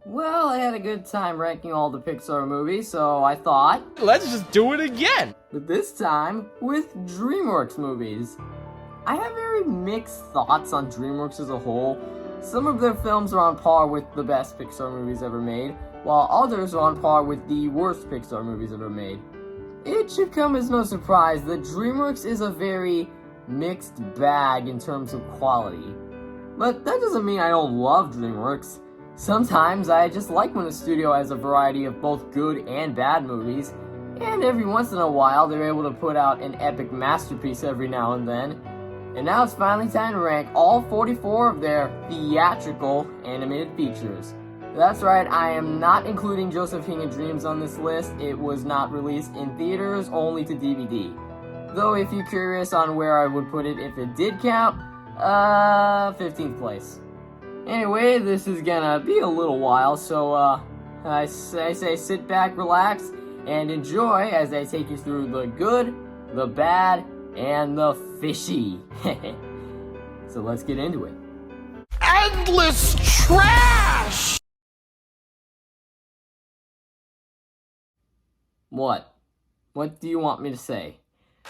Well, I had a good time ranking all the Pixar movies, so I thought, let's just do it again! but this time with DreamWorks movies. I have very mixed thoughts on DreamWorks as a whole. Some of their films are on par with the best Pixar movies ever made, while others are on par with the worst Pixar movies ever made. It should come as no surprise that DreamWorks is a very mixed bag in terms of quality. But that doesn't mean I don't love DreamWorks. Sometimes I just like when a studio has a variety of both good and bad movies, and every once in a while they're able to put out an epic masterpiece every now and then. And now it's finally time to rank all 44 of their theatrical animated features. That's right, I am not including Josephine Dreams on this list. It was not released in theaters, only to DVD. Though if you're curious on where I would put it if it did count, 15th place. Anyway, this is gonna be a little while, so I say sit back, relax, and enjoy as I take you through the good, the bad, and the fishy. So let's get into it. Endless trash! What? What do you want me to say?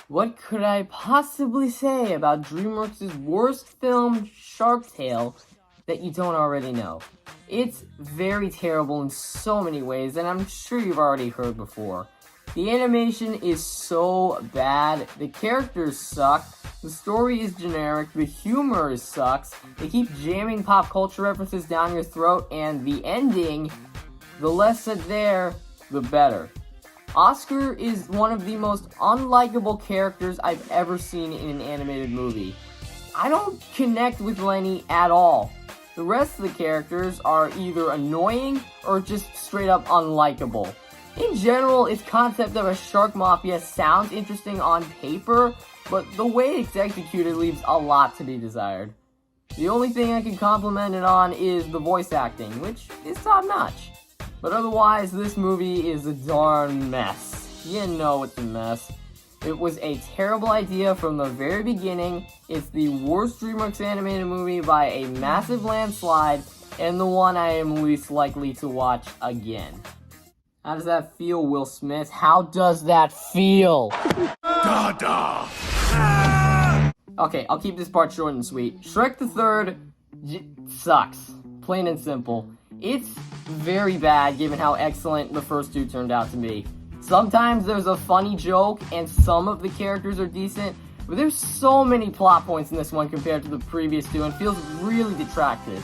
What could I possibly say about DreamWorks' worst film, Shark Tale, that you don't already know? It's very terrible in so many ways, and I'm sure you've already heard before. The animation is so bad, the characters suck, the story is generic, the humor sucks, they keep jamming pop culture references down your throat, and the ending, the less said there, the better. Oscar is one of the most unlikable characters I've ever seen in an animated movie. I don't connect with Lenny at all. The rest of the characters are either annoying or just straight up unlikable. In general, its concept of a shark mafia sounds interesting on paper, but the way it's executed leaves a lot to be desired. The only thing I can compliment it on is the voice acting, which is top notch. But otherwise, this movie is a darn mess. You know it's a mess. It was a terrible idea from the very beginning. It's the worst DreamWorks animated movie by a massive landslide, and the one I am least likely to watch again. How does that feel, Will Smith? How does that feel? Dada! Okay, I'll keep this part short and sweet. Shrek the Third sucks. Plain and simple. It's very bad given how excellent the first two turned out to be. Sometimes there's a funny joke and some of the characters are decent, but there's so many plot points in this one compared to the previous two and feels really detracted.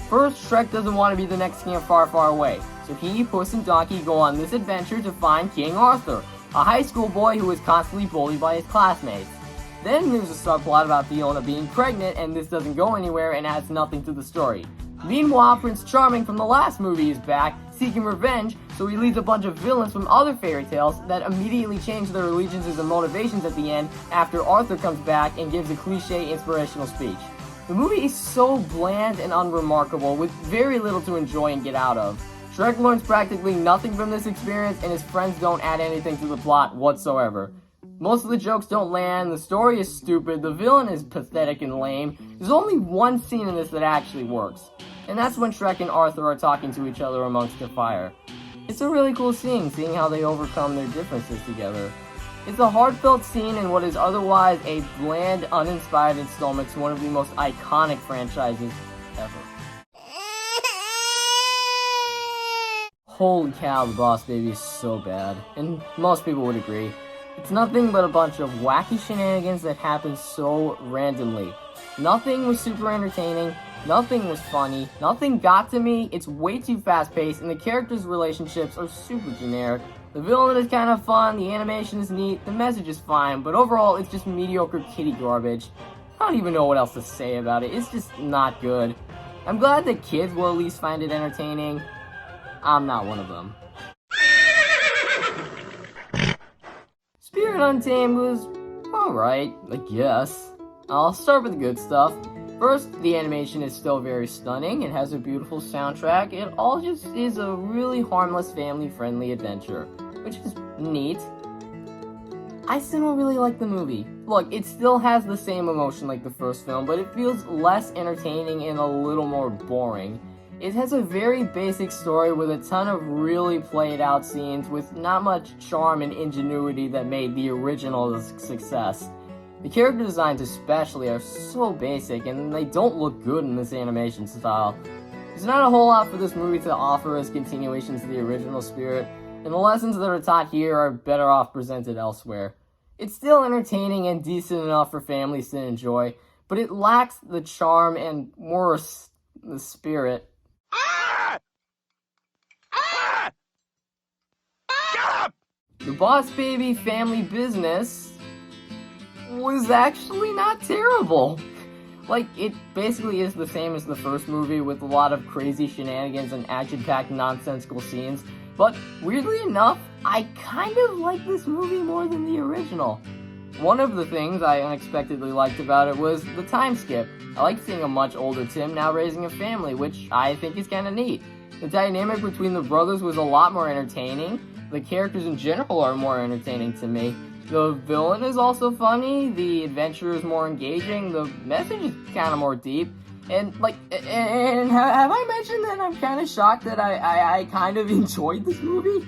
First, Shrek doesn't want to be the next king of Far, Far Away, so he, Puss, and Donkey go on this adventure to find King Arthur, a high school boy who is constantly bullied by his classmates. Then there's a subplot about Fiona being pregnant, and this doesn't go anywhere and adds nothing to the story. Meanwhile, Prince Charming from the last movie is back, seeking revenge, so he leads a bunch of villains from other fairy tales that immediately change their allegiances and motivations at the end after Arthur comes back and gives a cliche inspirational speech. The movie is so bland and unremarkable, with very little to enjoy and get out of. Shrek learns practically nothing from this experience, and his friends don't add anything to the plot whatsoever. Most of the jokes don't land, the story is stupid, the villain is pathetic and lame. There's only one scene in this that actually works, and that's when Shrek and Arthur are talking to each other amongst the fire. It's a really cool scene, seeing how they overcome their differences together. It's a heartfelt scene in what is otherwise a bland, uninspired installment to one of the most iconic franchises ever. Holy cow, the Boss Baby is so bad, and most people would agree. It's nothing but a bunch of wacky shenanigans that happen so randomly. Nothing was super entertaining, nothing was funny, nothing got to me, it's way too fast-paced, and the characters' relationships are super generic. The villain is kind of fun, the animation is neat, the message is fine, but overall it's just mediocre kitty garbage. I don't even know what else to say about it, it's just not good. I'm glad that kids will at least find it entertaining. I'm not one of them. Spirit Untamed was alright, I guess. I'll start with the good stuff. First, the animation is still very stunning, it has a beautiful soundtrack, it all just is a really harmless family-friendly adventure, which is neat. I still don't really like the movie. Look, it still has the same emotion like the first film, but it feels less entertaining and a little more boring. It has a very basic story with a ton of really played out scenes with not much charm and ingenuity that made the original a success. The character designs especially are so basic and they don't look good in this animation style. There's not a whole lot for this movie to offer as continuations to the original spirit, and the lessons that are taught here are better off presented elsewhere. It's still entertaining and decent enough for families to enjoy, but it lacks the charm and worse, the spirit. The Boss Baby Family Business was actually not terrible. Like, it basically is the same as the first movie with a lot of crazy shenanigans and action-packed nonsensical scenes, but weirdly enough, I kind of like this movie more than the original. One of the things I unexpectedly liked about it was the time skip. I like seeing a much older Tim now raising a family, which I think is kind of neat. The dynamic between the brothers was a lot more entertaining. The characters in general are more entertaining to me. The villain is also funny, the adventure is more engaging, the message is kind of more deep, and have I mentioned that I'm kind of shocked that I kind of enjoyed this movie?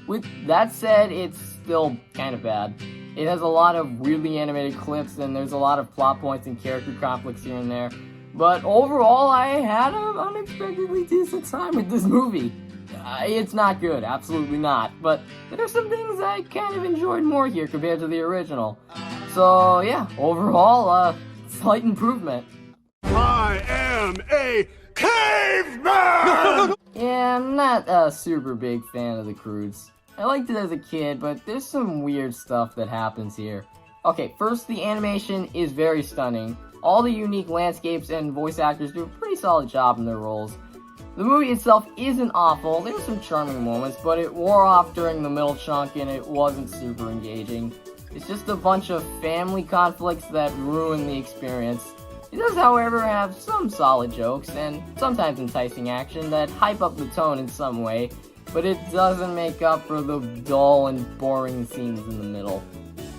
With that said, it's still kind of bad. It has a lot of weirdly animated clips, and there's a lot of plot points and character conflicts here and there, but overall I had an unexpectedly decent time with this movie. It's not good, absolutely not, but there's some things I kind of enjoyed more here compared to the original. So yeah, overall, slight improvement. I am a caveman! Yeah, I'm not a super big fan of the Croods. I liked it as a kid, but there's some weird stuff that happens here. Okay, first, the animation is very stunning. All the unique landscapes and voice actors do a pretty solid job in their roles. The movie itself isn't awful, there's some charming moments, but it wore off during the middle chunk and it wasn't super engaging. It's just a bunch of family conflicts that ruin the experience. It does, however, have some solid jokes and sometimes enticing action that hype up the tone in some way, but it doesn't make up for the dull and boring scenes in the middle.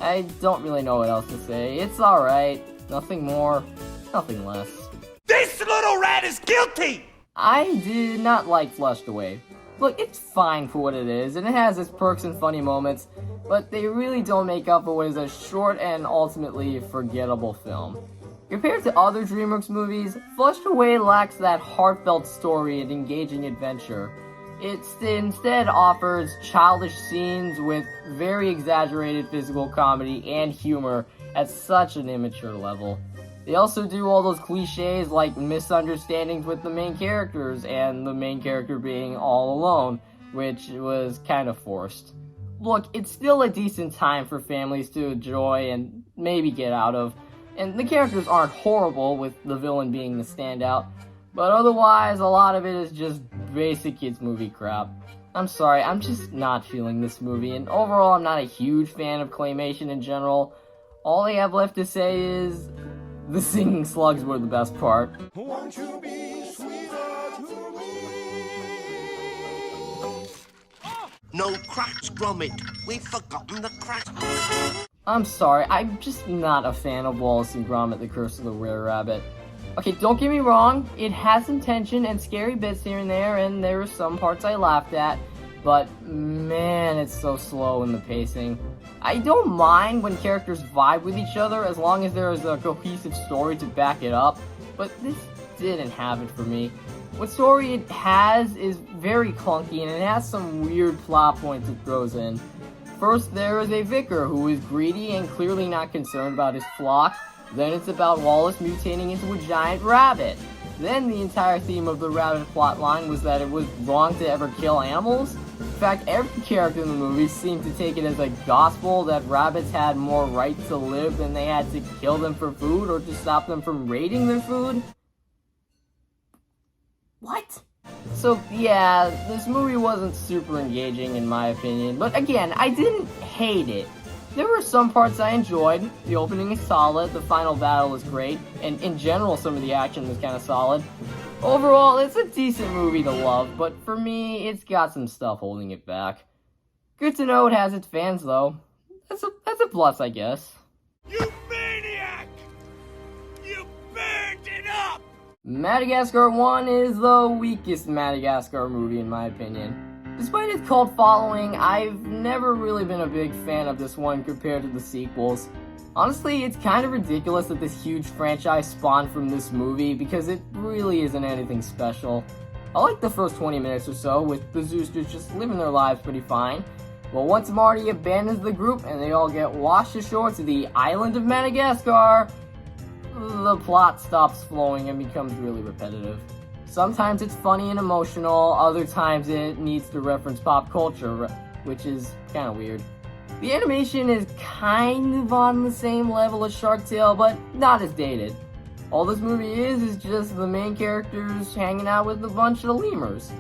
I don't really know what else to say. It's alright. Nothing more, nothing less. This little rat is guilty! I did not like Flushed Away. Look, it's fine for what it is, and it has its perks and funny moments, but they really don't make up for what is a short and ultimately forgettable film. Compared to other DreamWorks movies, Flushed Away lacks that heartfelt story and engaging adventure. It instead offers childish scenes with very exaggerated physical comedy and humor at such an immature level. They also do all those cliches like misunderstandings with the main characters and the main character being all alone, which was kind of forced. Look, it's still a decent time for families to enjoy and maybe get out of, and the characters aren't horrible with the villain being the standout, but otherwise a lot of it is just basic kids movie crap. I'm sorry, I'm just not feeling this movie, and overall I'm not a huge fan of claymation in general. All I have left to say is the singing slugs were the best part. Won't you be sweeter to me? No cracks, Gromit. We've forgotten the cracks. I'm sorry, I'm just not a fan of Wallace and Gromit, The Curse of the Were Rabbit. Okay, don't get me wrong, it has some tension and scary bits here and there are some parts I laughed at, but man, it's so slow in the pacing. I don't mind when characters vibe with each other as long as there is a cohesive story to back it up, but this didn't have it for me. What story it has is very clunky and it has some weird plot points it throws in. First, there is a vicar who is greedy and clearly not concerned about his flock. Then it's about Wallace mutating into a giant rabbit. Then the entire theme of the rabbit plotline was that it was wrong to ever kill animals. In fact, every character in the movie seemed to take it as a gospel that rabbits had more right to live than they had to kill them for food or to stop them from raiding their food. What? So yeah, this movie wasn't super engaging in my opinion, but again, I didn't hate it. There were some parts I enjoyed. The opening is solid, the final battle is great, and in general some of the action was kind of solid. Overall, it's a decent movie to love, but for me, it's got some stuff holding it back. Good to know it has its fans though. That's a plus, I guess. You maniac! You burned it up! Madagascar 1 is the weakest Madagascar movie in my opinion. Despite its cult following, I've never really been a big fan of this one compared to the sequels. Honestly, it's kind of ridiculous that this huge franchise spawned from this movie because it really isn't anything special. I like the first 20 minutes or so, with the Zoosters just living their lives pretty fine. But once Marty abandons the group and they all get washed ashore to the island of Madagascar, the plot stops flowing and becomes really repetitive. Sometimes it's funny and emotional, other times it needs to reference pop culture, which is kind of weird. The animation is kind of on the same level as Shark Tale, but not as dated. All this movie is just the main characters hanging out with a bunch of lemurs.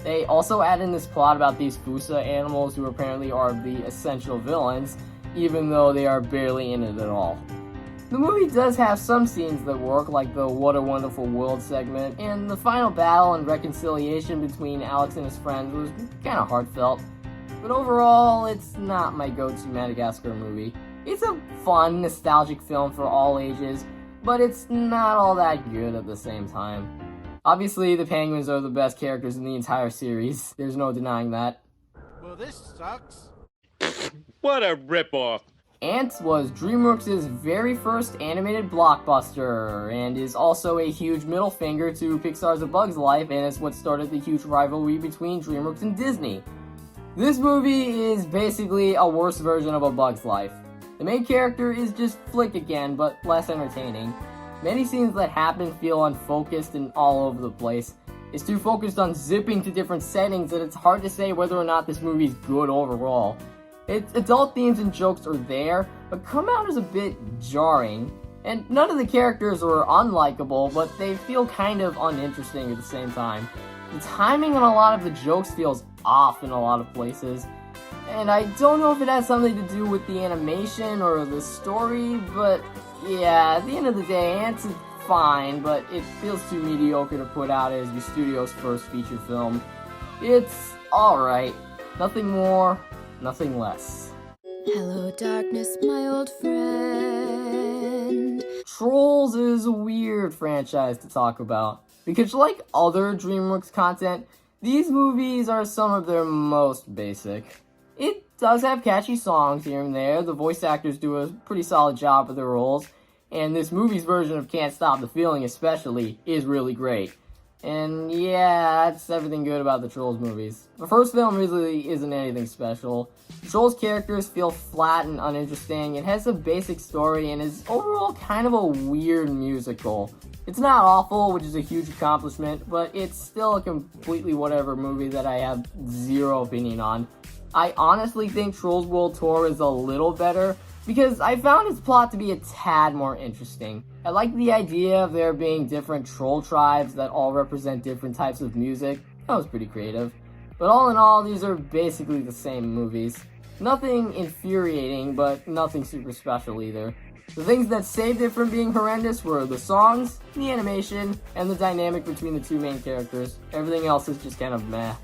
They also add in this plot about these Fusa animals who apparently are the essential villains, even though they are barely in it at all. The movie does have some scenes that work, like the What a Wonderful World segment, and the final battle and reconciliation between Alex and his friends was kinda heartfelt. But overall, it's not my go-to Madagascar movie. It's a fun, nostalgic film for all ages, but it's not all that good at the same time. Obviously, the penguins are the best characters in the entire series. There's no denying that. Well, this sucks. What a ripoff. Antz was DreamWorks' very first animated blockbuster, and is also a huge middle finger to Pixar's A Bug's Life, and is what started the huge rivalry between DreamWorks and Disney. This movie is basically a worse version of A Bug's Life. The main character is just Flick again, but less entertaining. Many scenes that happen feel unfocused and all over the place. It's too focused on zipping to different settings that it's hard to say whether or not this movie's good overall. Its adult themes and jokes are there, but come out as a bit jarring. And none of the characters are unlikable, but they feel kind of uninteresting at the same time. The timing on a lot of the jokes feels off in a lot of places. And I don't know if it has something to do with the animation or the story, but yeah, at the end of the day, Antz is fine, but it feels too mediocre to put out as your studio's first feature film. It's alright. Nothing more, nothing less. Hello, darkness, my old friend. Trolls is a weird franchise to talk about, because like other DreamWorks content, these movies are some of their most basic. It does have catchy songs here and there, the voice actors do a pretty solid job with their roles, and this movie's version of Can't Stop the Feeling especially is really great. And yeah, that's everything good about the Trolls movies. The first film really isn't anything special. The Trolls characters feel flat and uninteresting. It has a basic story and is overall kind of a weird musical. It's not awful, which is a huge accomplishment, but it's still a completely whatever movie that I have zero opinion on. I honestly think Trolls World Tour is a little better, because I found its plot to be a tad more interesting. I like the idea of there being different troll tribes that all represent different types of music. That was pretty creative. But all in all, these are basically the same movies. Nothing infuriating, but nothing super special either. The things that saved it from being horrendous were the songs, the animation, and the dynamic between the two main characters. Everything else is just kind of meh.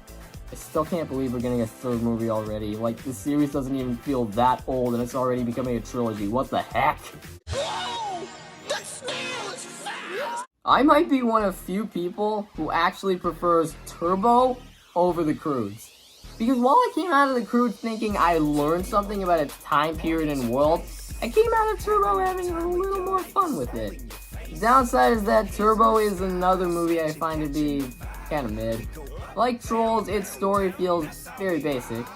I still can't believe we're getting a third movie already. Like, this series doesn't even feel that old and it's already becoming a trilogy. What the heck? Whoa! The snail is fast! I might be one of few people who actually prefers Turbo over the Croods. Because while I came out of the Croods thinking I learned something about its time period and world, I came out of Turbo having a little more fun with it. The downside is that Turbo is another movie I find to be kind of mid. Like Trolls, its story feels very basic.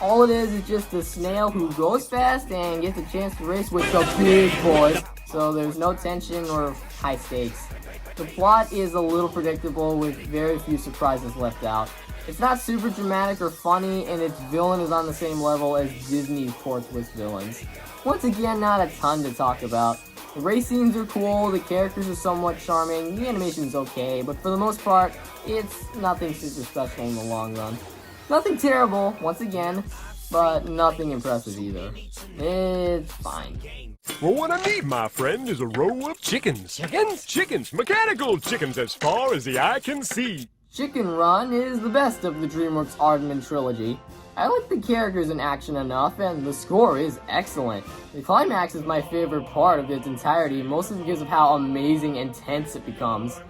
All it is just a snail who goes fast and gets a chance to race with the big boys, so there's no tension or high stakes. The plot is a little predictable with very few surprises left out. It's not super dramatic or funny, and its villain is on the same level as Disney's plot twist villains. Once again, not a ton to talk about. The race scenes are cool, the characters are somewhat charming, the animation's okay, but for the most part, it's nothing super special in the long run. Nothing terrible, once again, but nothing impressive either. It's fine. Well, what I need, my friend, is a row of chickens. Chickens? Chickens! Mechanical chickens as far as the eye can see. Chicken Run is the best of the DreamWorks Aardman trilogy. I like the characters in action enough, and the score is excellent. The climax is my favorite part of its entirety, mostly because of how amazing and tense it becomes.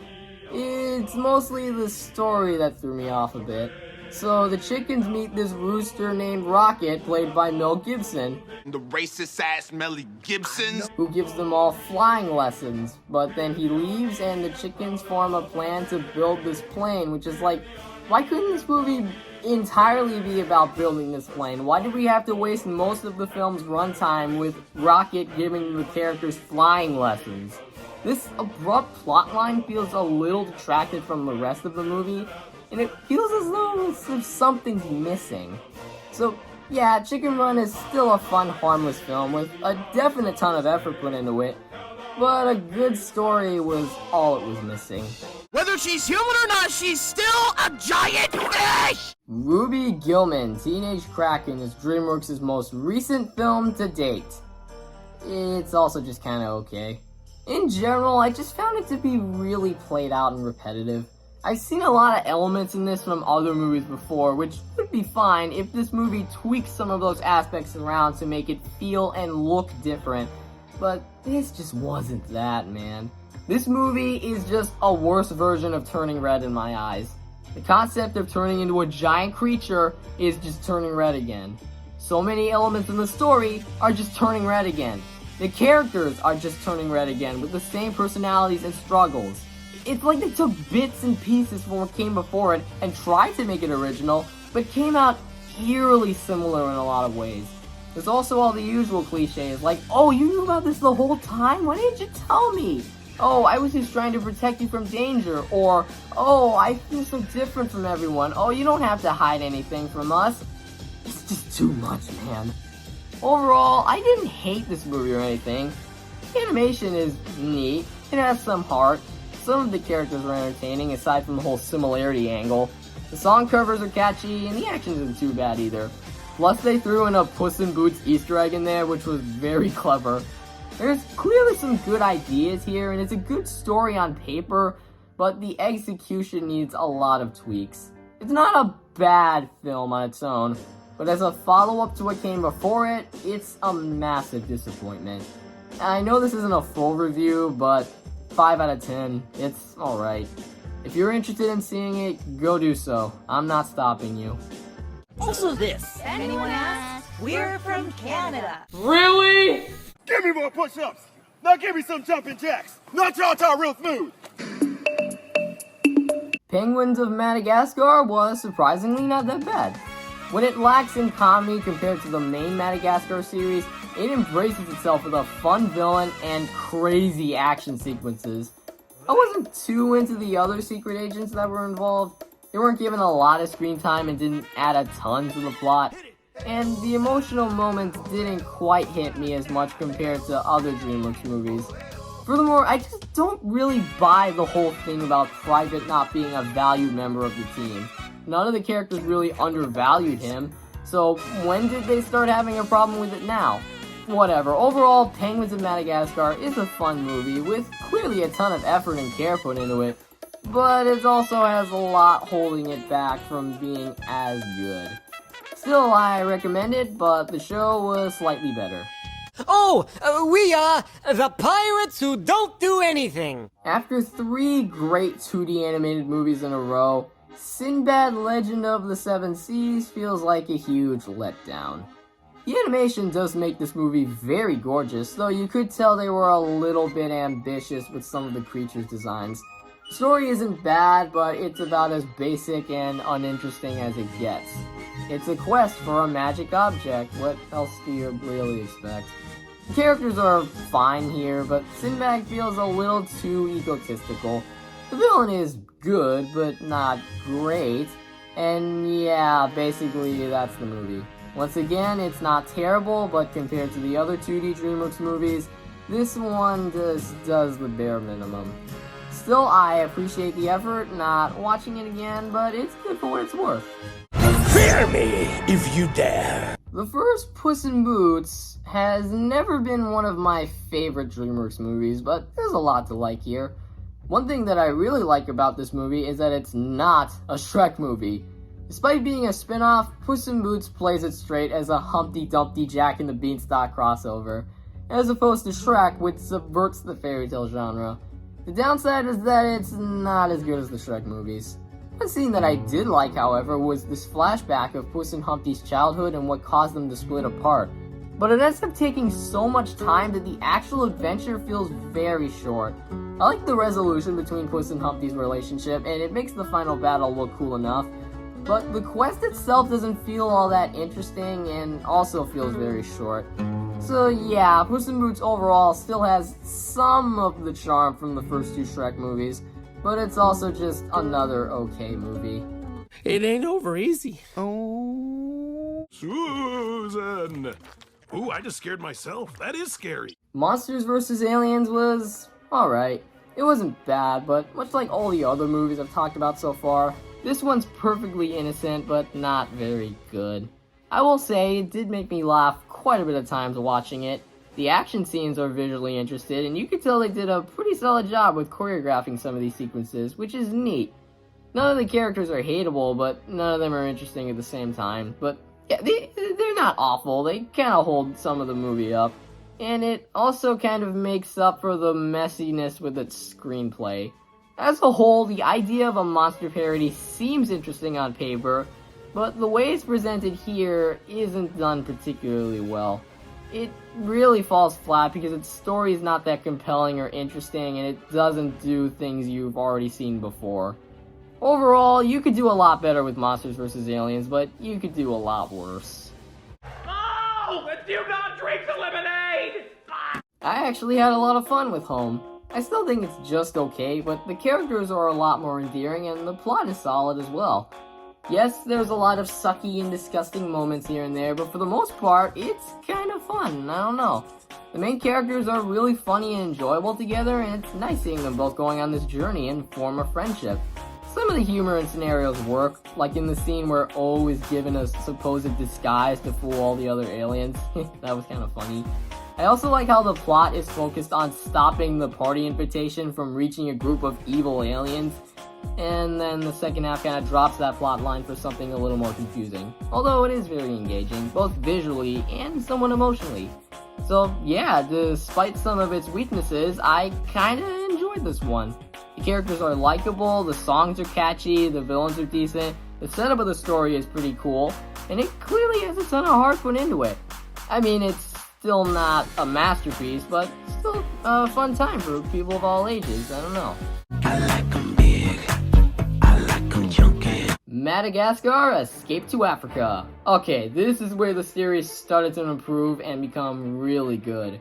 It's mostly the story that threw me off a bit. So the chickens meet this rooster named Rocket, played by Mel Gibson, The racist ass Melly Gibsons. who gives them all flying lessons. But then he leaves and the chickens form a plan to build this plane, which is like, why couldn't this movie entirely be about building this plane? Why did we have to waste most of the film's runtime with Rocket giving the characters flying lessons? This abrupt plotline feels a little detracted from the rest of the movie, and it feels as if something's missing. So yeah, Chicken Run is still a fun, harmless film with a definite ton of effort put into it, but a good story was all it was missing. Whether she's human or not, she's still a giant fish! Ruby Gillman, Teenage Kraken is DreamWorks' most recent film to date. It's also just kinda okay. In general, I just found it to be really played out and repetitive. I've seen a lot of elements in this from other movies before, which would be fine if this movie tweaks some of those aspects around to make it feel and look different. But this just wasn't that, man. This movie is just a worse version of Turning Red in my eyes. The concept of turning into a giant creature is just turning red again. So many elements in the story are just turning red again. The characters are just turning red again with the same personalities and struggles. It's like they took bits and pieces from what came before it and tried to make it original, but came out eerily similar in a lot of ways. There's also all the usual cliches like, oh, you knew about this the whole time? Why didn't you tell me? Oh, I was just trying to protect you from danger. Or, oh, I feel so different from everyone. Oh, you don't have to hide anything from us. It's just too much, man. Overall, I didn't hate this movie or anything. The animation is neat. It has some heart. Some of the characters are entertaining, aside from the whole similarity angle. The song covers are catchy, and the action isn't too bad either. Plus, they threw in a Puss in Boots Easter egg in there, which was very clever. There's clearly some good ideas here, and it's a good story on paper, but the execution needs a lot of tweaks. It's not a bad film on its own, but as a follow-up to what came before it, it's a massive disappointment. I know this isn't a full review, but 5 out of 10, it's alright. If you're interested in seeing it, go do so. I'm not stopping you. Also this. Anyone ask? We're from Canada. Really? Give me more push-ups. Now give me some jumping jacks. Not ta real smooth. Penguins of Madagascar was surprisingly not that bad. When it lacks in comedy compared to the main Madagascar series, it embraces itself with a fun villain and crazy action sequences. I wasn't too into the other secret agents that were involved. They weren't given a lot of screen time and didn't add a ton to the plot. And the emotional moments didn't quite hit me as much compared to other DreamWorks movies. Furthermore, I just don't really buy the whole thing about Private not being a valued member of the team. None of the characters really undervalued him, so when did they start having a problem with it now? Whatever, overall, Penguins of Madagascar is a fun movie with clearly a ton of effort and care put into it, but it also has a lot holding it back from being as good. Still, I recommend it, but the show was slightly better. Oh, we are the pirates who don't do anything. After 3 great 2D animated movies in a row, Sinbad Legend of the Seven Seas feels like a huge letdown. The animation does make this movie very gorgeous, though you could tell they were a little bit ambitious with some of the creatures' designs. The story isn't bad, but it's about as basic and uninteresting as it gets. It's a quest for a magic object, what else do you really expect? The characters are fine here, but Sinbad feels a little too egotistical. The villain is good, but not great, and yeah, basically that's the movie. Once again, it's not terrible, but compared to the other 2D DreamWorks movies, this one just does the bare minimum. Still, I appreciate the effort, not watching it again, but it's good for what it's worth. Fear me if you dare. The first Puss in Boots has never been one of my favorite DreamWorks movies, but there's a lot to like here. One thing that I really like about this movie is that it's not a Shrek movie. Despite being a spin-off, Puss in Boots plays it straight as a Humpty Dumpty Jack and the Beanstalk crossover, as opposed to Shrek, which subverts the fairy tale genre. The downside is that it's not as good as the Shrek movies. One scene that I did like, however, was this flashback of Puss and Humpty's childhood and what caused them to split apart. But it ends up taking so much time that the actual adventure feels very short. I like the resolution between Puss and Humpty's relationship, and it makes the final battle look cool enough. But the quest itself doesn't feel all that interesting and also feels very short. So yeah, Puss in Boots overall still has some of the charm from the first two Shrek movies, but it's also just another okay movie. It ain't over easy. Oh, Susan! Ooh, I just scared myself. That is scary. Monsters vs. Aliens was alright. It wasn't bad, but much like all the other movies I've talked about so far, this one's perfectly innocent, but not very good. I will say, it did make me laugh quite a bit of times watching it. The action scenes are visually interesting, and you can tell they did a pretty solid job with choreographing some of these sequences, which is neat. None of the characters are hateable, but none of them are interesting at the same time. But yeah, they're not awful, they kind of hold some of the movie up. And it also kind of makes up for the messiness with its screenplay. As a whole, the idea of a monster parody seems interesting on paper, but the way it's presented here isn't done particularly well. It really falls flat because its story is not that compelling or interesting, and it doesn't do things you've already seen before. Overall, you could do a lot better with Monsters vs. Aliens, but you could do a lot worse. Oh! Do not drink the lemonade! I actually had a lot of fun with Home. I still think it's just okay, but the characters are a lot more endearing and the plot is solid as well. Yes, there's a lot of sucky and disgusting moments here and there, but for the most part, it's kind of fun. I don't know. The main characters are really funny and enjoyable together, and it's nice seeing them both going on this journey and form a friendship. Some of the humor and scenarios work, like in the scene where O is given a supposed disguise to fool all the other aliens. That was kind of funny. I also like how the plot is focused on stopping the party invitation from reaching a group of evil aliens, and then the second half kind of drops that plot line for something a little more confusing. Although it is very engaging, both visually and somewhat emotionally. So yeah, despite some of its weaknesses, I kinda enjoyed this one. The characters are likable, the songs are catchy, the villains are decent, the setup of the story is pretty cool, and it clearly has a ton of heart put into it. I mean, it's still not a masterpiece, but still a fun time for people of all ages. I don't know. I like 'em big. I like 'em chunky. Madagascar, Escape to Africa. Okay, this is where the series started to improve and become really good.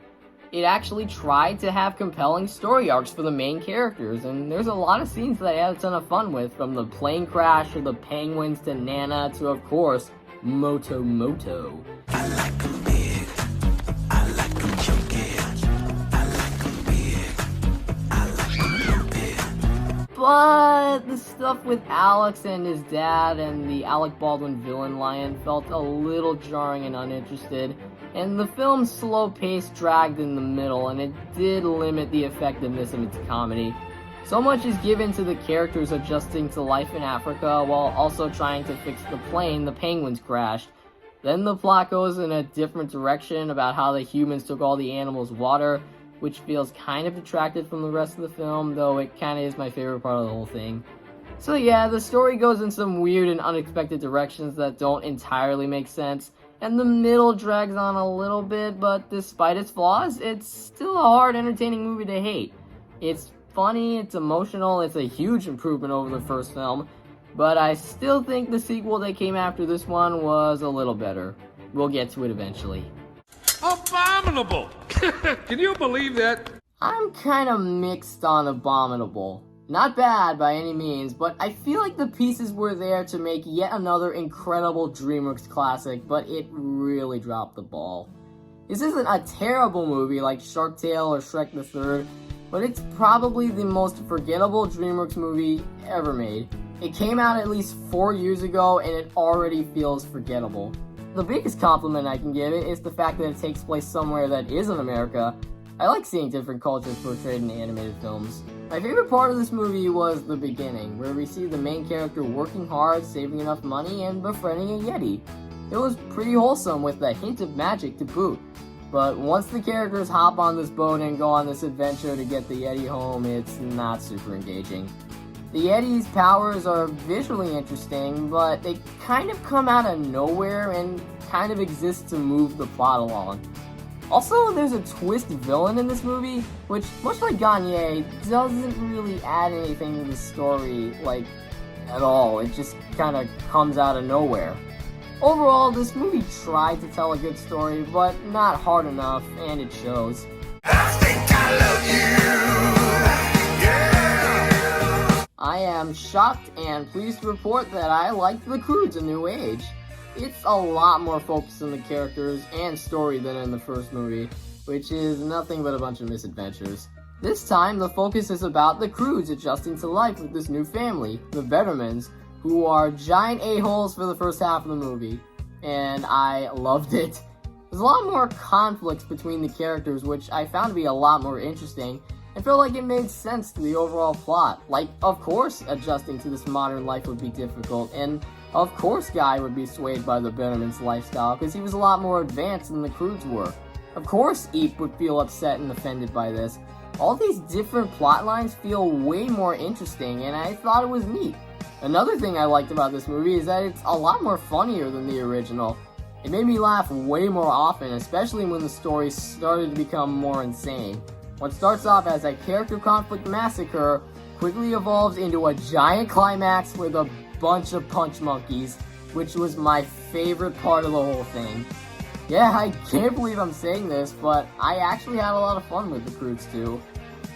It actually tried to have compelling story arcs for the main characters, and there's a lot of scenes that I had a ton of fun with, from the plane crash to the penguins to Nana to, of course, Moto Moto. I like 'em big. I like 'em chunky. I like 'em big. I like 'em lumpy. But the stuff with Alex and his dad and the Alec Baldwin villain lion felt a little jarring and uninterested, and the film's slow pace dragged in the middle, and it did limit the effectiveness of its comedy. So much is given to the characters adjusting to life in Africa while also trying to fix the plane the penguins crashed. Then the plot goes in a different direction about how the humans took all the animals' water, which feels kind of detracted from the rest of the film, though it kind of is my favorite part of the whole thing. So yeah, the story goes in some weird and unexpected directions that don't entirely make sense, and the middle drags on a little bit, but despite its flaws, it's still a hard, entertaining movie to hate. It's funny, it's emotional, it's a huge improvement over the first film, but I still think the sequel that came after this one was a little better. We'll get to it eventually. Abominable! Can you believe that? I'm kinda mixed on Abominable. Not bad by any means, but I feel like the pieces were there to make yet another incredible DreamWorks classic, but it really dropped the ball. This isn't a terrible movie like Shark Tale or Shrek the Third, but it's probably the most forgettable DreamWorks movie ever made. It came out at least 4 years ago, and it already feels forgettable. The biggest compliment I can give it is the fact that it takes place somewhere that isn't America. I like seeing different cultures portrayed in animated films. My favorite part of this movie was the beginning, where we see the main character working hard, saving enough money, and befriending a Yeti. It was pretty wholesome with a hint of magic to boot. But once the characters hop on this boat and go on this adventure to get the Yeti home, it's not super engaging. The Yeti's powers are visually interesting, but they kind of come out of nowhere and kind of exist to move the plot along. Also, there's a twist villain in this movie, which, much like Gagne, doesn't really add anything to the story, like, at all. It just kind of comes out of nowhere. Overall, this movie tried to tell a good story, but not hard enough, and it shows. I think I love you. Yeah. I am shocked and pleased to report that I liked the Croods A New Age. It's a lot more focused on the characters and story than in the first movie, which is nothing but a bunch of misadventures. This time, the focus is about the Croods adjusting to life with this new family, the Bettermans, who are giant a-holes for the first half of the movie, and I loved it. There's a lot more conflicts between the characters, which I found to be a lot more interesting, and felt like it made sense to the overall plot. Like, of course, adjusting to this modern life would be difficult, and of course Guy would be swayed by the Betterman's lifestyle, because he was a lot more advanced than the Croods were. Of course Eep would feel upset and offended by this. All these different plot lines feel way more interesting, and I thought it was neat. Another thing I liked about this movie is that it's a lot more funnier than the original. It made me laugh way more often, especially when the story started to become more insane. What starts off as a character conflict massacre quickly evolves into a giant climax with a bunch of punch monkeys, which was my favorite part of the whole thing. Yeah, I can't believe I'm saying this, but I actually had a lot of fun with the Croods too.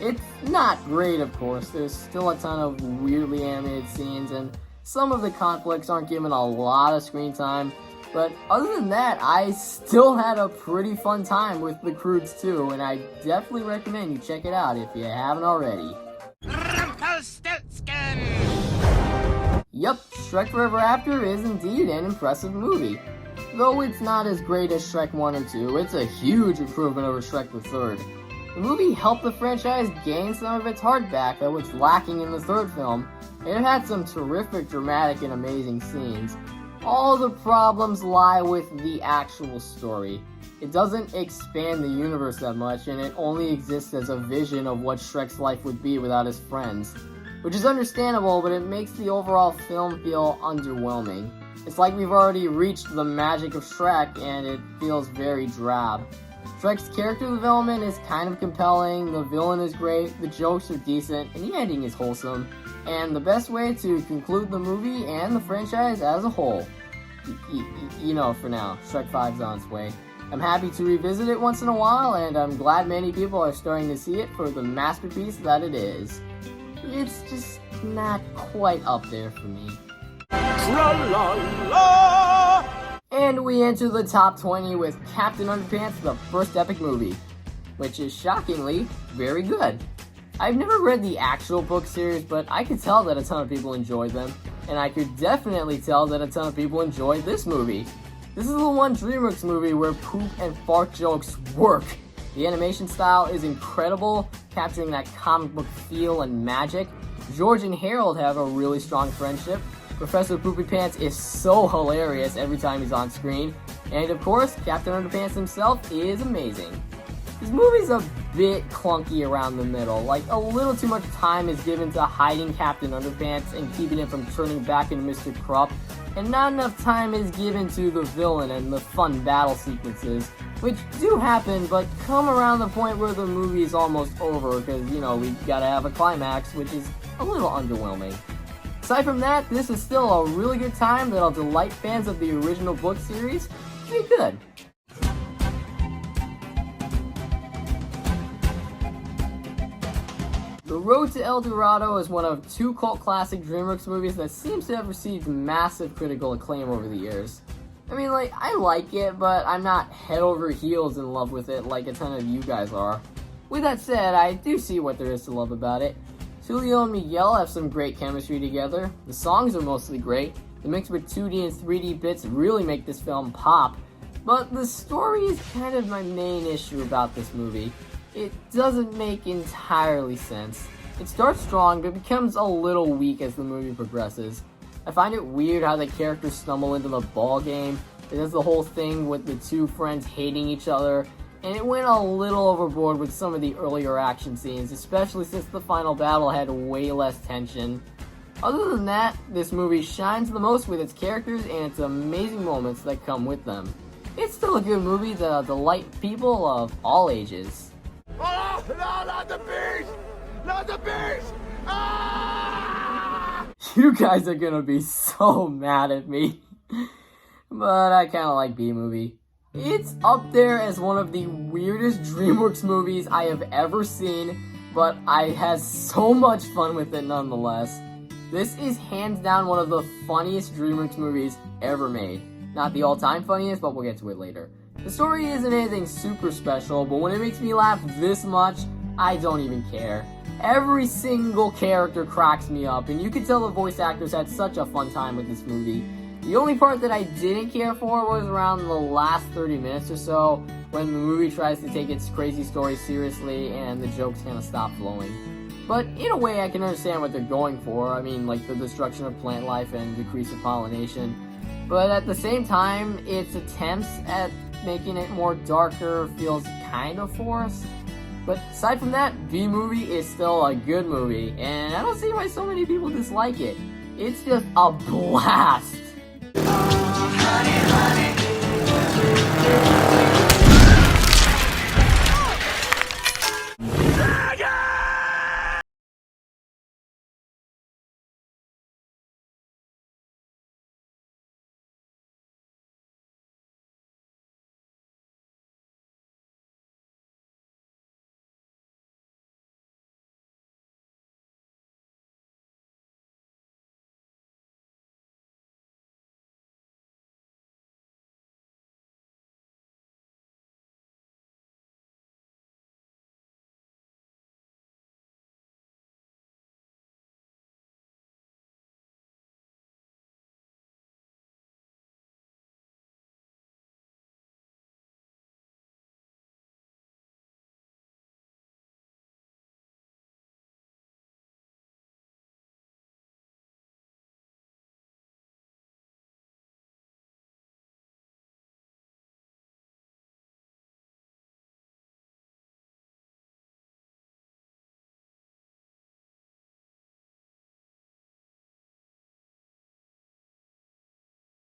It's not great, of course. There's still a ton of weirdly animated scenes, and some of the conflicts aren't given a lot of screen time. But other than that, I still had a pretty fun time with the Croods too, and I definitely recommend you check it out if you haven't already. Yep, Shrek Forever After is indeed an impressive movie. Though it's not as great as Shrek 1 or 2, it's a huge improvement over Shrek the Third. The movie helped the franchise gain some of its heart back that was lacking in the third film, and it had some terrific dramatic and amazing scenes. All the problems lie with the actual story. It doesn't expand the universe that much, and it only exists as a vision of what Shrek's life would be without his friends. Which is understandable, but it makes the overall film feel underwhelming. It's like we've already reached the magic of Shrek, and it feels very drab. Shrek's character development is kind of compelling, the villain is great, the jokes are decent, and the ending is wholesome. And the best way to conclude the movie and the franchise as a whole. You know, for now, Shrek 5's on its way. I'm happy to revisit it once in a while, and I'm glad many people are starting to see it for the masterpiece that it is. It's just not quite up there for me. Tra-la-la! And we enter the top 20 with Captain Underpants, the first epic movie, which is shockingly very good. I've never read the actual book series, but I could tell that a ton of people enjoyed them, and I could definitely tell that a ton of people enjoyed this movie. This is the one DreamWorks movie where poop and fart jokes work. The animation style is incredible, capturing that comic book feel and magic. George and Harold have a really strong friendship. Professor Poopy Pants is so hilarious every time he's on screen. And of course, Captain Underpants himself is amazing. This movie's a bit clunky around the middle, like a little too much time is given to hiding Captain Underpants and keeping him from turning back into Mr. Krupp, and not enough time is given to the villain and the fun battle sequences, which do happen, but come around the point where the movie is almost over, because, you know, we gotta have a climax, which is a little underwhelming. Aside from that, this is still a really good time that'll delight fans of the original book series. Pretty good. The Road to El Dorado is one of two cult classic DreamWorks movies that seems to have received massive critical acclaim over the years. I mean, like, I like it, but I'm not head over heels in love with it like a ton of you guys are. With that said, I do see what there is to love about it. Tulio and Miguel have some great chemistry together, the songs are mostly great, the mix with 2D and 3D bits really make this film pop, but the story is kind of my main issue about this movie. It doesn't make entirely sense. It starts strong, but becomes a little weak as the movie progresses. I find it weird how the characters stumble into the ball game. It does the whole thing with the two friends hating each other, and it went a little overboard with some of the earlier action scenes, especially since the final battle had way less tension. Other than that, this movie shines the most with its characters and its amazing moments that come with them. It's still a good movie that'll delight people of all ages. Oh, no, not the beast! Not the beast! Ah! You guys are gonna be so mad at me. But I kinda like B-Movie. It's up there as one of the weirdest DreamWorks movies I have ever seen, but I had so much fun with it nonetheless. This is hands down one of the funniest DreamWorks movies ever made. Not the all-time funniest, but we'll get to it later. The story isn't anything super special, but when it makes me laugh this much, I don't even care. Every single character cracks me up, and you can tell the voice actors had such a fun time with this movie. The only part that I didn't care for was around the last 30 minutes or so, when the movie tries to take its crazy story seriously and the jokes kind of stop flowing. But in a way I can understand what they're going for. I mean, like the destruction of plant life and decrease of pollination. But at the same time, its attempts at making it more darker feels kind of forced. But aside from that, B-Movie is still a good movie, and I don't see why so many people dislike it. It's just a blast!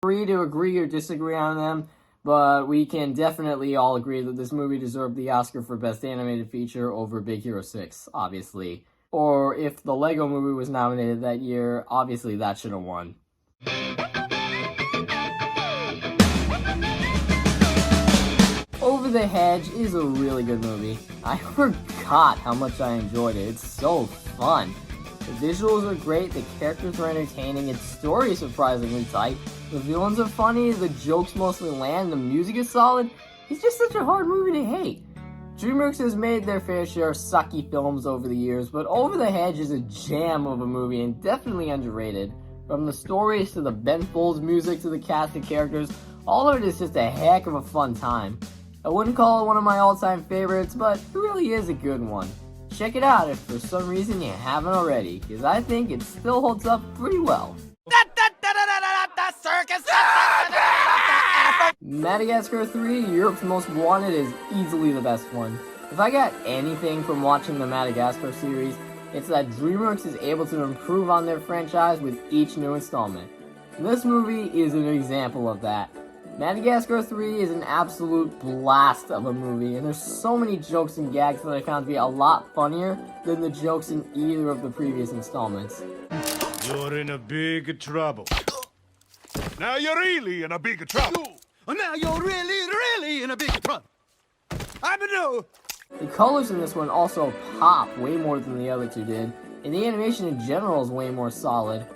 Free to agree or disagree on them, but we can definitely all agree that this movie deserved the Oscar for Best Animated Feature over Big Hero 6, obviously. Or if the Lego Movie was nominated that year, obviously that should have won. Over the Hedge is a really good movie. I forgot how much I enjoyed it. It's so fun. The visuals are great, the characters are entertaining, its story is surprisingly tight, the villains are funny, the jokes mostly land, the music is solid. It's just such a hard movie to hate. DreamWorks has made their fair share of sucky films over the years, but Over the Hedge is a jam of a movie and definitely underrated. From the stories to the Ben Folds music to the cast and characters, all of it is just a heck of a fun time. I wouldn't call it one of my all-time favorites, but it really is a good one. Check it out if for some reason you haven't already, because I think it still holds up pretty well. Madagascar 3, Europe's Most Wanted, is easily the best one. If I got anything from watching the Madagascar series, it's that DreamWorks is able to improve on their franchise with each new installment. This movie is an example of that. Madagascar 3 is an absolute blast of a movie, and there's so many jokes and gags that I found to be a lot funnier than the jokes in either of the previous installments. You're in a big trouble. Now you're really in a big trouble. Now you're really in a big trouble. I know. The colors in this one also pop way more than the other two did, and the animation in general is way more solid.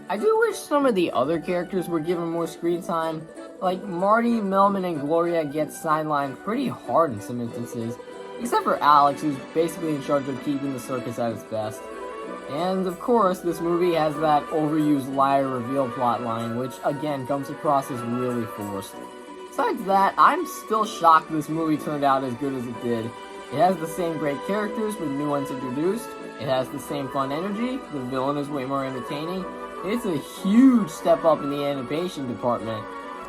I do wish some of the other characters were given more screen time. Like, Marty, Melman, and Gloria get sidelined pretty hard in some instances, except for Alex, who's basically in charge of keeping the circus at its best. And of course, this movie has that overused liar reveal plotline, which again comes across as really forced. Besides that, I'm still shocked this movie turned out as good as it did. It has the same great characters with new ones introduced, it has the same fun energy, the villain is way more entertaining, it's a huge step up in the animation department.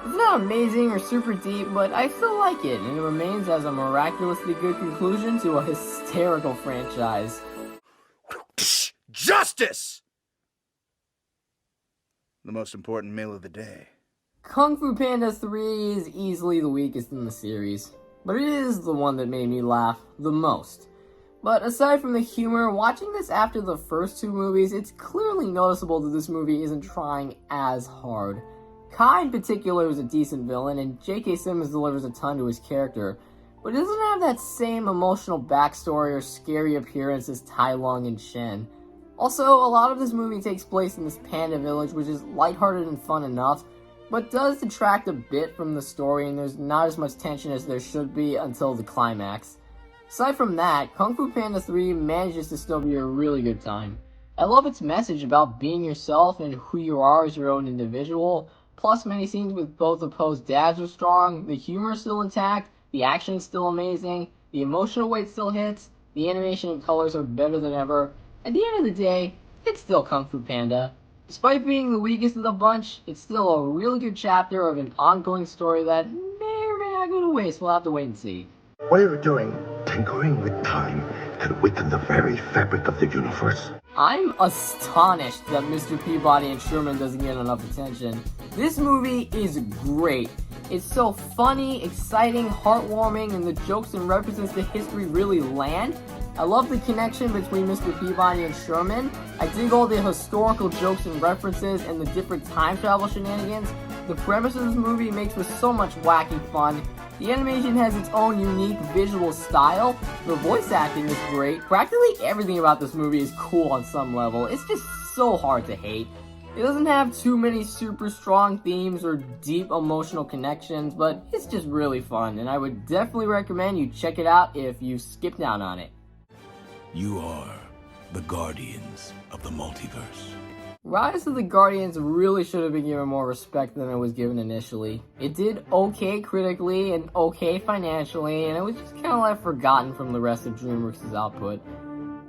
It's not amazing or super deep, but I still like it, and it remains as a miraculously good conclusion to a hysterical franchise. Justice! The most important meal of the day. Kung Fu Panda 3 is easily the weakest in the series, but it is the one that made me laugh the most. But aside from the humor, watching this after the first two movies, it's clearly noticeable that this movie isn't trying as hard. Kai in particular is a decent villain, and J.K. Simmons delivers a ton to his character, but it doesn't have that same emotional backstory or scary appearance as Tai Lung and Shen. Also, a lot of this movie takes place in this panda village, which is lighthearted and fun enough, but does detract a bit from the story, and there's not as much tension as there should be until the climax. Aside from that, Kung Fu Panda 3 manages to still be a really good time. I love its message about being yourself and who you are as your own individual, plus many scenes with both opposed dads are strong, the humor is still intact, the action is still amazing, the emotional weight still hits, the animation and colors are better than ever. At the end of the day, it's still Kung Fu Panda. Despite being the weakest of the bunch, it's still a really good chapter of an ongoing story that may or may not go to waste. We'll have to wait and see. What are you doing? Tinkering with time can weaken the very fabric of the universe. I'm astonished that Mr. Peabody and Sherman doesn't get enough attention. This movie is great. It's so funny, exciting, heartwarming, and the jokes and references to history really land. I love the connection between Mr. Peabody and Sherman. I dig all the historical jokes and references and the different time travel shenanigans. The premise of this movie makes for so much wacky fun. The animation has its own unique visual style. The voice acting is great. Practically everything about this movie is cool on some level. It's just so hard to hate. It doesn't have too many super strong themes or deep emotional connections, but it's just really fun, and I would definitely recommend you check it out if you skipped out on it. You are the guardians of the multiverse. Rise of the Guardians really should have been given more respect than it was given initially. It did okay critically and okay financially, and it was just kind of left forgotten from the rest of DreamWorks' output.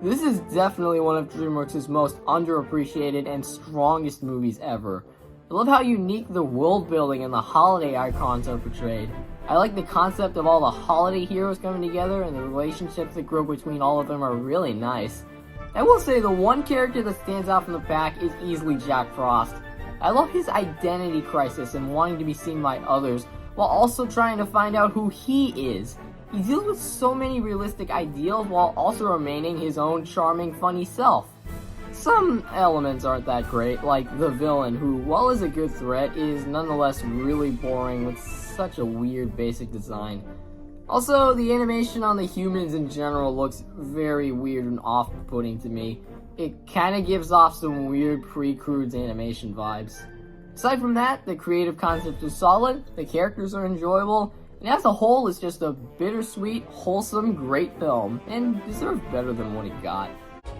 This is definitely one of DreamWorks' most underappreciated and strongest movies ever. I love how unique the world building and the holiday icons are portrayed. I like the concept of all the holiday heroes coming together, and the relationships that grow between all of them are really nice. I will say the one character that stands out from the pack is easily Jack Frost. I love his identity crisis and wanting to be seen by others, while also trying to find out who he is. He deals with so many realistic ideals while also remaining his own charming, funny self. Some elements aren't that great, like the villain, who, while is a good threat, is nonetheless really boring with such a weird basic design. Also, the animation on the humans in general looks very weird and off-putting to me. It kinda gives off some weird pre-Croods animation vibes. Aside from that, the creative concept is solid, the characters are enjoyable, and as a whole, it's just a bittersweet, wholesome, great film, and deserves better than what it got.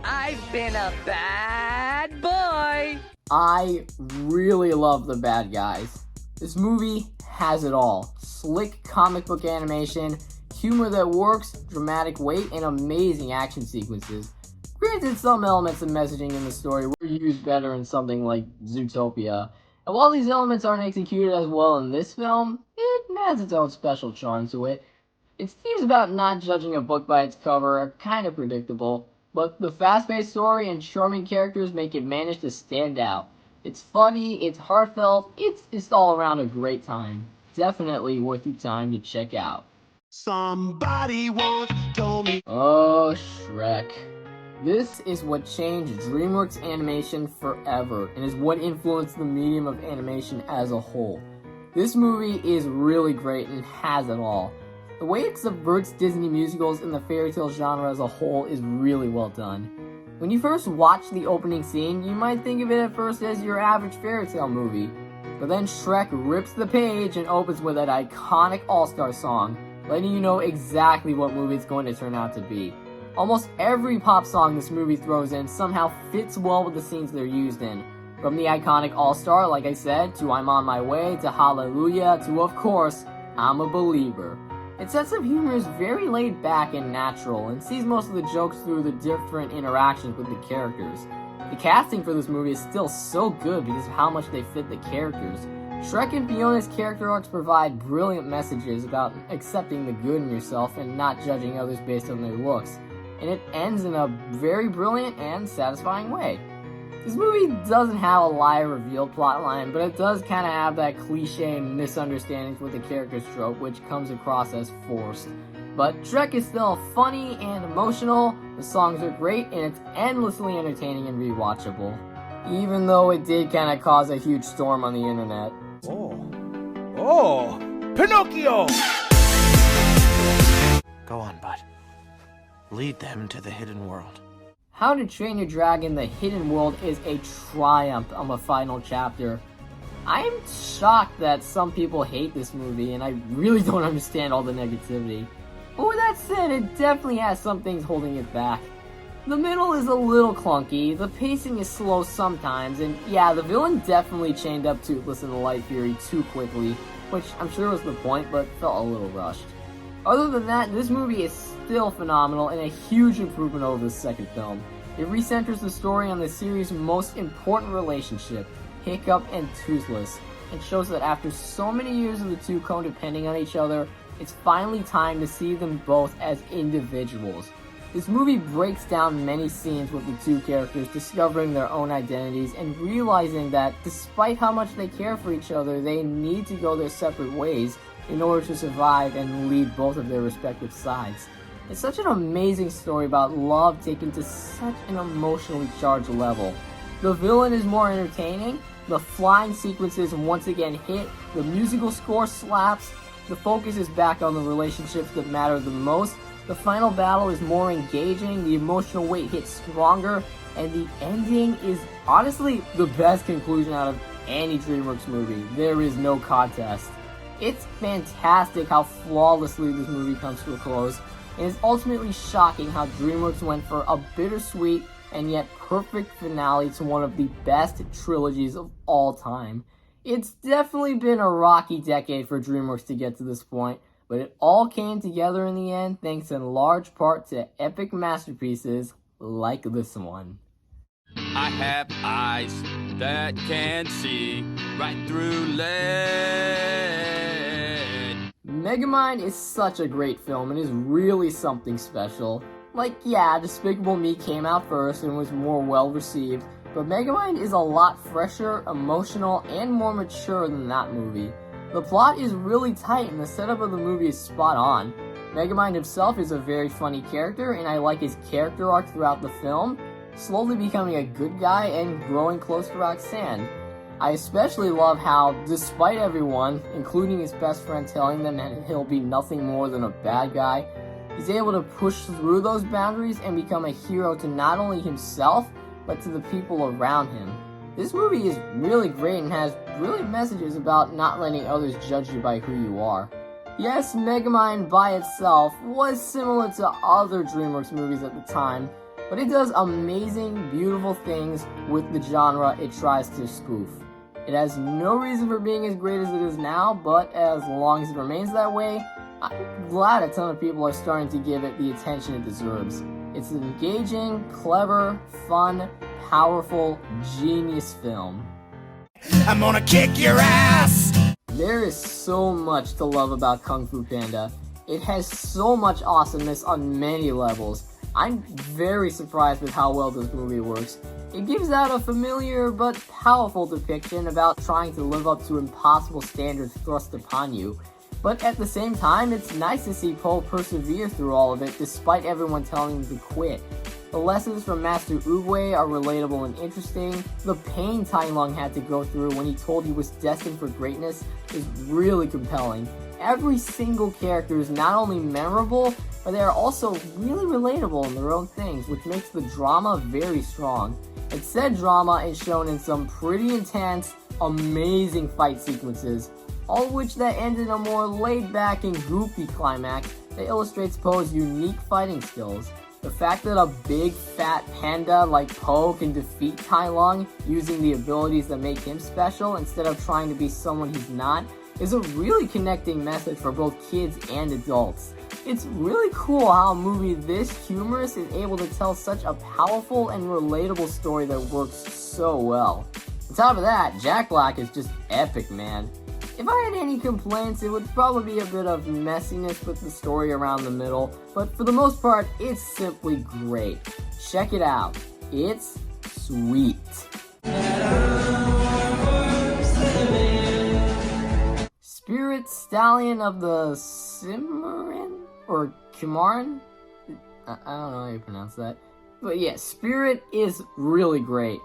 I've been a bad boy. I really love the bad guys. This movie has it all. Slick comic book animation, humor that works, dramatic weight, and amazing action sequences. Granted, some elements of messaging in the story were used better in something like Zootopia, and while these elements aren't executed as well in this film, it has its own special charm to it. Its themes about not judging a book by its cover are kind of predictable, but the fast-paced story and charming characters make it manage to stand out. It's funny, it's heartfelt, it's just all around a great time. Definitely worth your time to check out. Somebody once told me. Oh, Shrek. This is what changed DreamWorks Animation forever, and is what influenced the medium of animation as a whole. This movie is really great and has it all. The way it subverts Disney musicals and the fairy tale genre as a whole is really well done. When you first watch the opening scene, you might think of it at first as your average fairy tale movie, but then Shrek rips the page and opens with that iconic all-star song, letting you know exactly what movie it's going to turn out to be. Almost every pop song this movie throws in somehow fits well with the scenes they're used in. From the iconic all-star, like I said, to I'm on my way, to Hallelujah, to, of course, I'm a believer. Its sense of humor is very laid back and natural, and sees most of the jokes through the different interactions with the characters. The casting for this movie is still so good because of how much they fit the characters. Shrek and Fiona's character arcs provide brilliant messages about accepting the good in yourself and not judging others based on their looks, and it ends in a very brilliant and satisfying way. This movie doesn't have a lie reveal plotline, but it does kind of have that cliche misunderstandings with the character's trope, which comes across as forced. But Shrek is still funny and emotional, the songs are great, and it's endlessly entertaining and rewatchable. Even though it did kind of cause a huge storm on the internet. Oh, Pinocchio! Go on, bud. Lead them to the hidden world. How to Train Your Dragon: The Hidden World is a triumph of a final chapter. I am shocked that some people hate this movie, and I really don't understand all the negativity. But with that said, it definitely has some things holding it back. The middle is a little clunky, the pacing is slow sometimes, and yeah, the villain definitely chained up Toothless in the Light Fury too quickly, which I'm sure was the point, but felt a little rushed. Other than that, this movie is still phenomenal and a huge improvement over the second film. It recenters the story on the series' most important relationship, Hiccup and Toothless, and shows that after so many years of the two co-depending on each other, it's finally time to see them both as individuals. This movie breaks down many scenes with the two characters discovering their own identities and realizing that despite how much they care for each other, they need to go their separate ways in order to survive and lead both of their respective sides. It's such an amazing story about love taken to such an emotionally charged level. The villain is more entertaining, the flying sequences once again hit, the musical score slaps, the focus is back on the relationships that matter the most, the final battle is more engaging, the emotional weight hits stronger, and the ending is honestly the best conclusion out of any DreamWorks movie. There is no contest. It's fantastic how flawlessly this movie comes to a close, and it's ultimately shocking how DreamWorks went for a bittersweet and yet perfect finale to one of the best trilogies of all time. It's definitely been a rocky decade for DreamWorks to get to this point, but it all came together in the end thanks in large part to epic masterpieces like this one. I have eyes that can see right through lead. Megamind is such a great film and is really something special. Like, yeah, Despicable Me came out first and was more well received, but Megamind is a lot fresher, emotional, and more mature than that movie. The plot is really tight and the setup of the movie is spot on. Megamind himself is a very funny character, and I like his character arc throughout the film, slowly becoming a good guy and growing close to Roxanne. I especially love how, despite everyone, including his best friend telling them that he'll be nothing more than a bad guy, he's able to push through those boundaries and become a hero to not only himself, but to the people around him. This movie is really great and has brilliant messages about not letting others judge you by who you are. Yes, Megamind by itself was similar to other DreamWorks movies at the time, but it does amazing, beautiful things with the genre it tries to spoof. It has no reason for being as great as it is now, but as long as it remains that way, I'm glad a ton of people are starting to give it the attention it deserves. It's an engaging, clever, fun, powerful, genius film. I'm gonna kick your ass! There is so much to love about Kung Fu Panda. It has so much awesomeness on many levels. I'm very surprised with how well this movie works. It gives out a familiar but powerful depiction about trying to live up to impossible standards thrust upon you. But at the same time, it's nice to see Po persevere through all of it despite everyone telling him to quit. The lessons from Master Oogway are relatable and interesting. The pain Tai Lung had to go through when he told he was destined for greatness is really compelling. Every single character is not only memorable, but they are also really relatable in their own things, which makes the drama very strong. And said drama is shown in some pretty intense, amazing fight sequences, all of which that end in a more laid-back and goofy climax that illustrates Po's unique fighting skills. The fact that a big fat panda like Po can defeat Tai Lung using the abilities that make him special instead of trying to be someone he's not is a really connecting message for both kids and adults. It's really cool how a movie this humorous is able to tell such a powerful and relatable story that works so well. On top of that, Jack Black is just epic, man. If I had any complaints, it would probably be a bit of messiness with the story around the middle, but for the most part, it's simply great. Check it out. It's sweet. Spirit Stallion of the Cimarron? Or Cimarron? I don't know how you pronounce that. But yeah, Spirit is really great.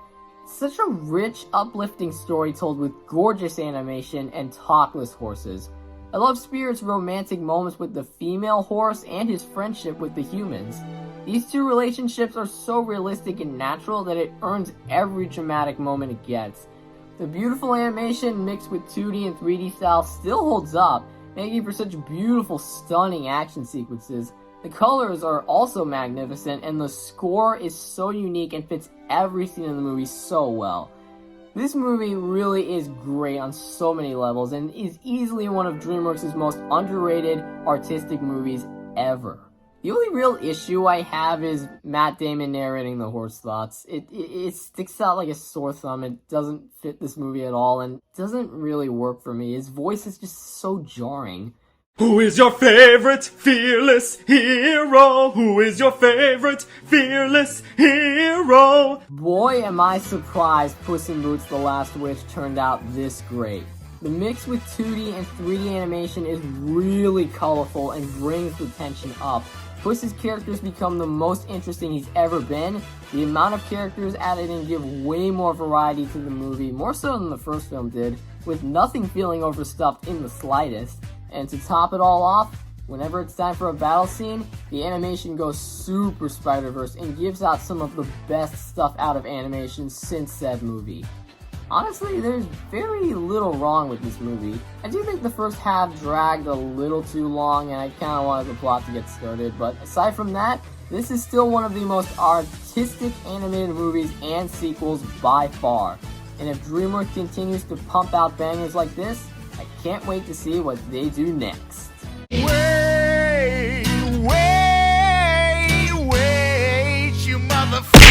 Such a rich, uplifting story told with gorgeous animation and talkless horses. I love Spirit's romantic moments with the female horse and his friendship with the humans. These two relationships are so realistic and natural that it earns every dramatic moment it gets. The beautiful animation mixed with 2D and 3D style still holds up, making for such beautiful, stunning action sequences. The colors are also magnificent, and the score is so unique and fits every scene in the movie so well. This movie really is great on so many levels, and is easily one of DreamWorks' most underrated artistic movies ever. The only real issue I have is Matt Damon narrating the horse thoughts. It sticks out like a sore thumb. It doesn't fit this movie at all, and doesn't really work for me. His voice is just so jarring. Who is your favorite fearless hero? Who is your favorite fearless hero? Boy, am I surprised Puss in Boots: The Last Wish turned out this great. The mix with 2D and 3D animation is really colorful and brings the tension up. Puss's characters become the most interesting he's ever been. The amount of characters added in give way more variety to the movie, more so than the first film did, with nothing feeling overstuffed in the slightest. And to top it all off, whenever it's time for a battle scene, the animation goes super Spider-Verse and gives out some of the best stuff out of animation since said movie. Honestly, there's very little wrong with this movie. I do think the first half dragged a little too long and I kinda wanted the plot to get started, but aside from that, this is still one of the most artistic animated movies and sequels by far. And if DreamWorks continues to pump out bangers like this, I can't wait to see what they do next. Wait, you motherfucker!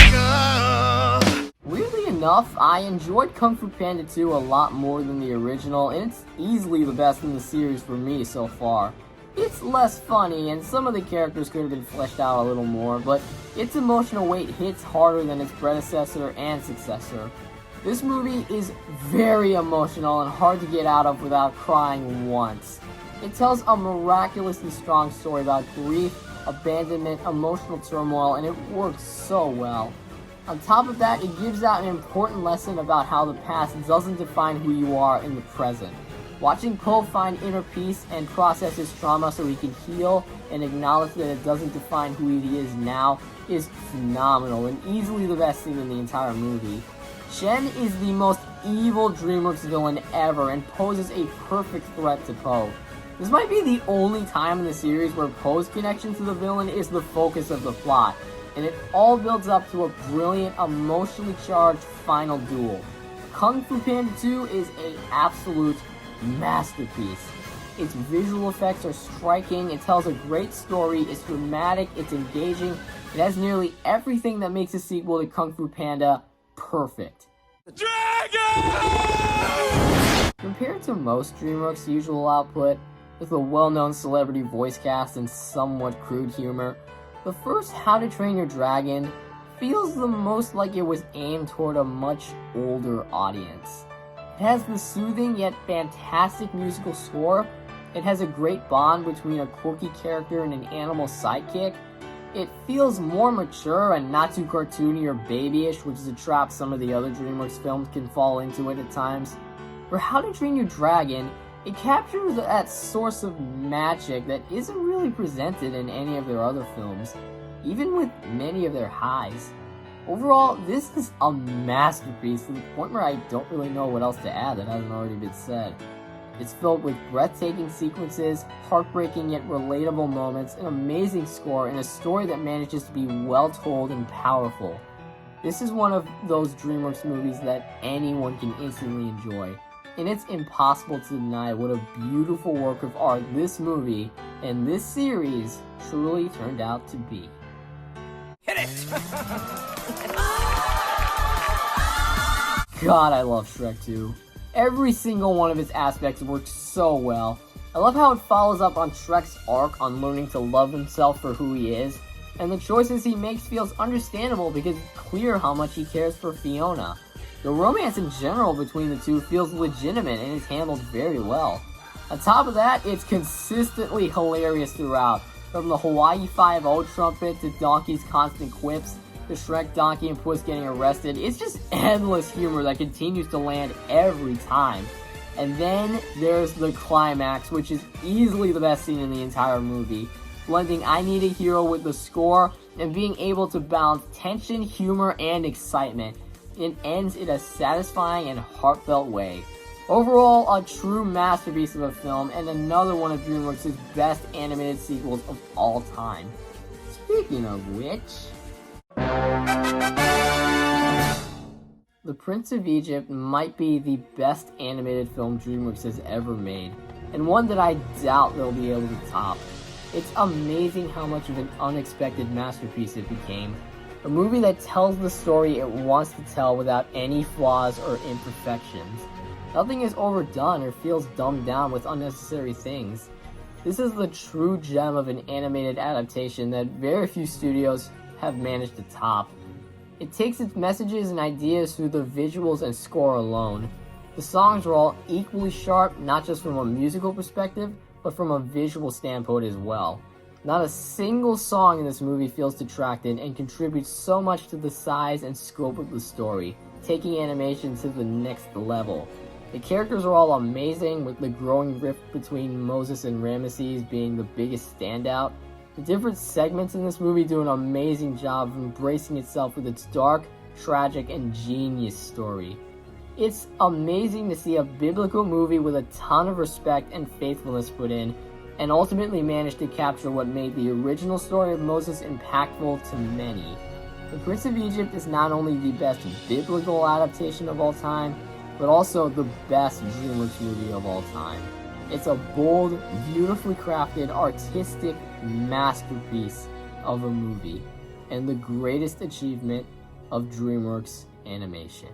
Weirdly enough, I enjoyed Kung Fu Panda 2 a lot more than the original, and it's easily the best in the series for me so far. It's less funny, and some of the characters could have been fleshed out a little more, but its emotional weight hits harder than its predecessor and successor. This movie is very emotional and hard to get out of without crying once. It tells a miraculously strong story about grief, abandonment, emotional turmoil, and it works so well. On top of that, it gives out an important lesson about how the past doesn't define who you are in the present. Watching Po find inner peace and process his trauma so he can heal and acknowledge that it doesn't define who he is now is phenomenal and easily the best scene in the entire movie. Shen is the most evil DreamWorks villain ever and poses a perfect threat to Po. This might be the only time in the series where Po's connection to the villain is the focus of the plot, and it all builds up to a brilliant, emotionally charged final duel. Kung Fu Panda 2 is an absolute masterpiece. Its visual effects are striking, it tells a great story, it's dramatic, it's engaging, it has nearly everything that makes a sequel to Kung Fu Panda perfect. Dragon! Compared to most DreamWorks' usual output, with a well-known celebrity voice cast and somewhat crude humor, the first How to Train Your Dragon feels the most like it was aimed toward a much older audience. It has the soothing yet fantastic musical score, it has a great bond between a quirky character and an animal sidekick, it feels more mature and not too cartoony or babyish, which is a trap some of the other DreamWorks films can fall into it at times. For How to Train Your Dragon, it captures that source of magic that isn't really presented in any of their other films, even with many of their highs. Overall, this is a masterpiece to the point where I don't really know what else to add that hasn't already been said. It's filled with breathtaking sequences, heartbreaking yet relatable moments, an amazing score, and a story that manages to be well told and powerful. This is one of those DreamWorks movies that anyone can instantly enjoy. And it's impossible to deny what a beautiful work of art this movie and this series truly turned out to be. Hit it! God, I love Shrek 2. Every single one of its aspects works so well. I love how it follows up on Shrek's arc on learning to love himself for who he is, and the choices he makes feels understandable because it's clear how much he cares for Fiona. The romance in general between the two feels legitimate and is handled very well. On top of that, it's consistently hilarious throughout, from the Hawaii 5-0 trumpet to Donkey's constant quips, to Shrek, Donkey, and Puss getting arrested. It's just endless humor that continues to land every time. And then there's the climax, which is easily the best scene in the entire movie, blending I Need a Hero with the score and being able to balance tension, humor, and excitement. It ends in a satisfying and heartfelt way. Overall, a true masterpiece of a film and another one of DreamWorks' best animated sequels of all time. Speaking of which... The Prince of Egypt might be the best animated film DreamWorks has ever made, and one that I doubt they'll be able to top. It's amazing how much of an unexpected masterpiece it became. A movie that tells the story it wants to tell without any flaws or imperfections. Nothing is overdone or feels dumbed down with unnecessary things. This is the true gem of an animated adaptation that very few studios have managed to top. It takes its messages and ideas through the visuals and score alone. The songs are all equally sharp, not just from a musical perspective, but from a visual standpoint as well. Not a single song in this movie feels detracted and contributes so much to the size and scope of the story, taking animation to the next level. The characters are all amazing, with the growing rift between Moses and Ramesses being the biggest standout. The different segments in this movie do an amazing job of embracing itself with its dark, tragic, and genius story. It's amazing to see a biblical movie with a ton of respect and faithfulness put in, and ultimately managed to capture what made the original story of Moses impactful to many. The Prince of Egypt is not only the best biblical adaptation of all time, but also the best DreamWorks movie of all time. It's a bold, beautifully crafted, artistic masterpiece of a movie, and the greatest achievement of DreamWorks Animation.